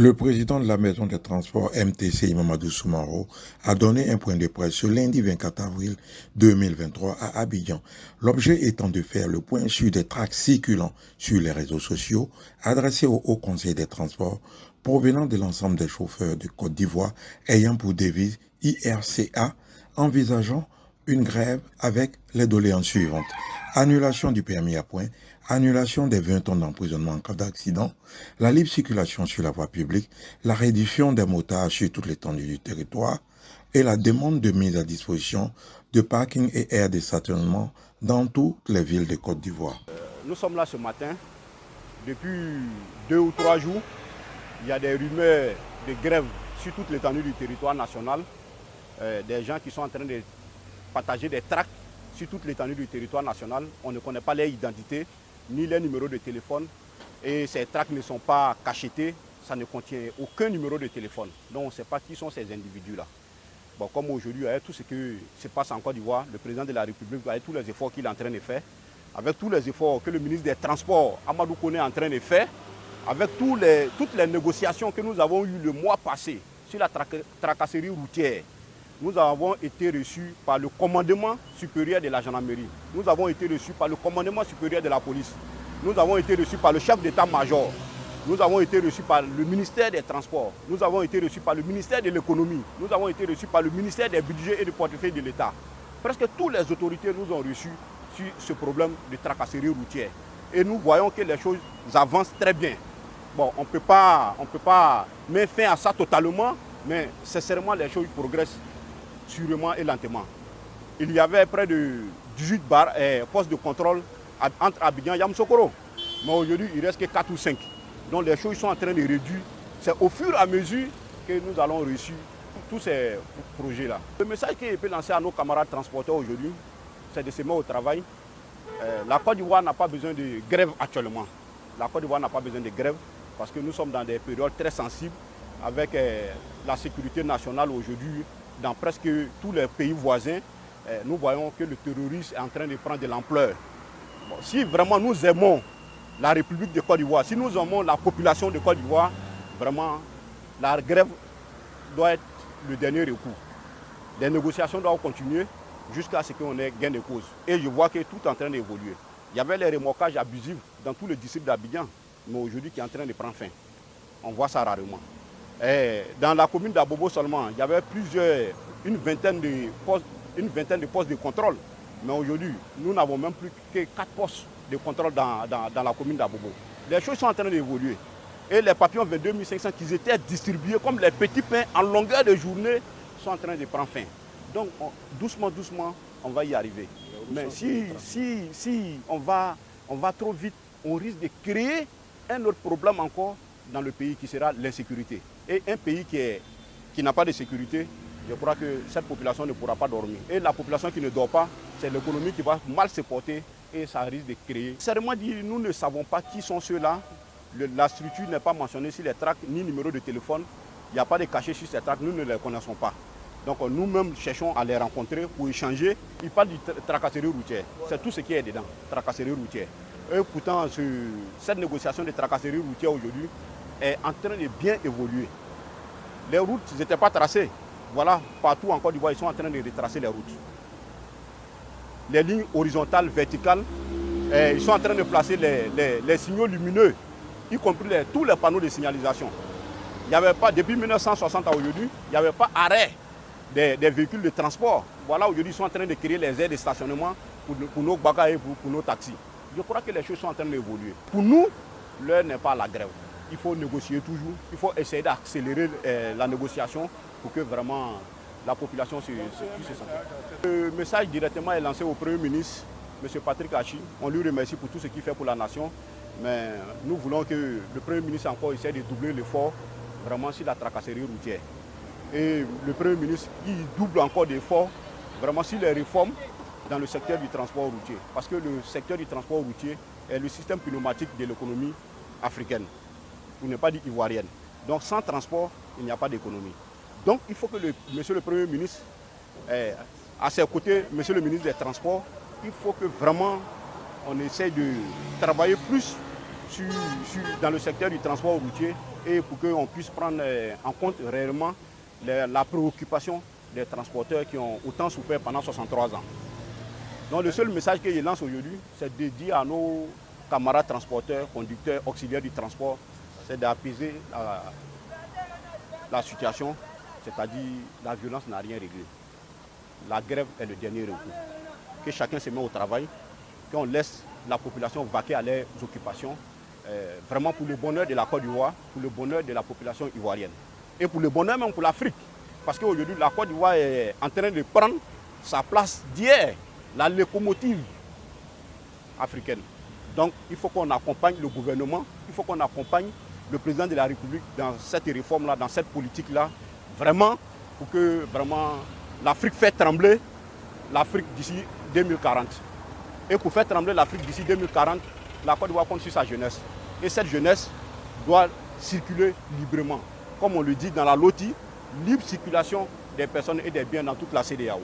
Le président de la Maison des Transports MTC, Mamadou Soumaro, a donné un point de presse ce lundi 24 avril 2023 à Abidjan. L'objet étant de faire le point sur des tracts circulant sur les réseaux sociaux adressés au Haut Conseil des Transports provenant de l'ensemble des chauffeurs de Côte d'Ivoire ayant pour devise IRCA, envisageant une grève avec les doléances suivantes. Annulation du permis à points, annulation des 20 tonnes d'emprisonnement en cas d'accident, la libre circulation sur la voie publique, la réduction des motards sur toute l'étendue du territoire et la demande de mise à disposition de parking et aires de stationnement dans toutes les villes de Côte d'Ivoire. Nous sommes là ce matin. Depuis 2 ou 3 jours, il y a des rumeurs de grève sur toute l'étendue du territoire national. Des gens qui sont en train de partager des tracts sur toute l'étendue du territoire national. On ne connaît pas leur identité ni leur numéro de téléphone. Et ces tracts ne sont pas cachetés. Ça ne contient aucun numéro de téléphone. Donc on ne sait pas qui sont ces individus-là. Bon, comme aujourd'hui, avec tout ce qui se passe en Côte d'Ivoire, le président de la République, avec tous les efforts qu'il est en train de faire, avec tous les efforts que le ministre des Transports, Amadou Kone, est en train de faire, avec toutes les négociations que nous avons eues le mois passé sur la tracasserie routière, nous avons été reçus par le commandement supérieur de la gendarmerie. Nous avons été reçus par le commandement supérieur de la police. Nous avons été reçus par le chef d'état-major. Nous avons été reçus par le ministère des Transports. Nous avons été reçus par le ministère de l'Économie. Nous avons été reçus par le ministère des Budgets et du portefeuille de l'État. Presque toutes les autorités nous ont reçus sur ce problème de tracasserie routière. Et nous voyons que les choses avancent très bien. Bon, on ne peut pas mettre fin à ça totalement, mais sincèrement, les choses progressent sûrement et lentement. Il y avait près de 18 postes de contrôle entre Abidjan et Yamoussoukro. Mais aujourd'hui, il ne reste que 4 ou 5. Donc les choses sont en train de réduire. C'est au fur et à mesure que nous allons réussir tous ces projets-là. Le message que je peux lancer à nos camarades transporteurs aujourd'hui, c'est de se mettre au travail. La Côte d'Ivoire n'a pas besoin de grève actuellement. La Côte d'Ivoire n'a pas besoin de grève parce que nous sommes dans des périodes très sensibles avec la sécurité nationale aujourd'hui dans presque tous les pays voisins. Nous voyons que le terrorisme est en train de prendre de l'ampleur. Bon, si vraiment nous aimons la République de Côte d'Ivoire, si nous aimons la population de Côte d'Ivoire, vraiment la grève doit être le dernier recours. Les négociations doivent continuer jusqu'à ce qu'on ait gain de cause. Et je vois que tout est en train d'évoluer. Il y avait les remorquages abusifs dans tout le district d'Abidjan, mais aujourd'hui qui est en train de prendre fin. On voit ça rarement. Et dans la commune d'Abobo seulement, il y avait une vingtaine de postes de contrôle. Mais aujourd'hui, nous n'avons même plus que 4 postes de contrôle dans la commune d'Abobo. Les choses sont en train d'évoluer. Et les papillons 22 500 qui étaient distribués comme les petits pains en longueur de journée sont en train de prendre fin. Donc doucement, on va y arriver. Mais si on va trop vite, on risque de créer un autre problème encore dans le pays qui sera l'insécurité. Et un pays qui n'a pas de sécurité, je crois que cette population ne pourra pas dormir. Et la population qui ne dort pas, c'est l'économie qui va mal se porter et ça risque de créer. Sérieusement dit, nous ne savons pas qui sont ceux-là. La structure n'est pas mentionnée sur les tracts ni numéro de téléphone. Il n'y a pas de cachet sur ces tracts, nous ne les connaissons pas. Donc nous-mêmes cherchons à les rencontrer pour échanger. Ils parlent de tracasserie routière. C'est tout ce qui est dedans, tracasserie routière. Et pourtant, cette négociation de tracasserie routière aujourd'hui est en train de bien évoluer. Les routes n'étaient pas tracées. Voilà, partout en Côte d'Ivoire, ils sont en train de retracer les routes. Les lignes horizontales, verticales, ils sont en train de placer les signaux lumineux, y compris tous les panneaux de signalisation. Il n'y avait pas, depuis 1960 à aujourd'hui, il n'y avait pas arrêt des véhicules de transport. Voilà, aujourd'hui, ils sont en train de créer les aires de stationnement pour nos bagages et pour nos taxis. Je crois que les choses sont en train d'évoluer. Pour nous, l'heure n'est pas à la grève. Il faut négocier toujours, il faut essayer d'accélérer la négociation pour que vraiment la population puisse se sentir. Le message directement est lancé au Premier ministre, M. Patrick Hachi. On lui remercie pour tout ce qu'il fait pour la nation. Mais nous voulons que le Premier ministre encore essaie de doubler l'effort vraiment sur la tracasserie routière. Et le Premier ministre qui double encore d'efforts vraiment sur les réformes dans le secteur du transport routier. Parce que le secteur du transport routier est le système pneumatique de l'économie africaine, pour ne pas dire ivoirienne. Donc sans transport, il n'y a pas d'économie. Donc il faut que monsieur le Premier ministre, à ses côtés, monsieur le ministre des Transports, il faut que vraiment on essaie de travailler plus dans le secteur du transport routier et pour qu'on puisse prendre en compte réellement la préoccupation des transporteurs qui ont autant souffert pendant 63 ans. Donc le seul message que je lance aujourd'hui, c'est de dire à nos camarades transporteurs, conducteurs, auxiliaires du transport, c'est d'apaiser la situation, c'est-à-dire la violence n'a rien réglé. La grève est le dernier recours. Que chacun se met au travail, qu'on laisse la population vaquer à leurs occupations, vraiment pour le bonheur de la Côte d'Ivoire, pour le bonheur de la population ivoirienne. Et pour le bonheur même pour l'Afrique. Parce qu'aujourd'hui, la Côte d'Ivoire est en train de prendre sa place d'hier, la locomotive africaine. Donc il faut qu'on accompagne le gouvernement, il faut qu'on accompagne le président de la République dans cette réforme-là, dans cette politique-là, vraiment, pour que vraiment l'Afrique fasse trembler l'Afrique d'ici 2040. Et pour faire trembler l'Afrique d'ici 2040, la Côte d'Ivoire compte sur sa jeunesse. Et cette jeunesse doit circuler librement. Comme on le dit dans la LOTI, libre circulation des personnes et des biens dans toute la CEDEAO.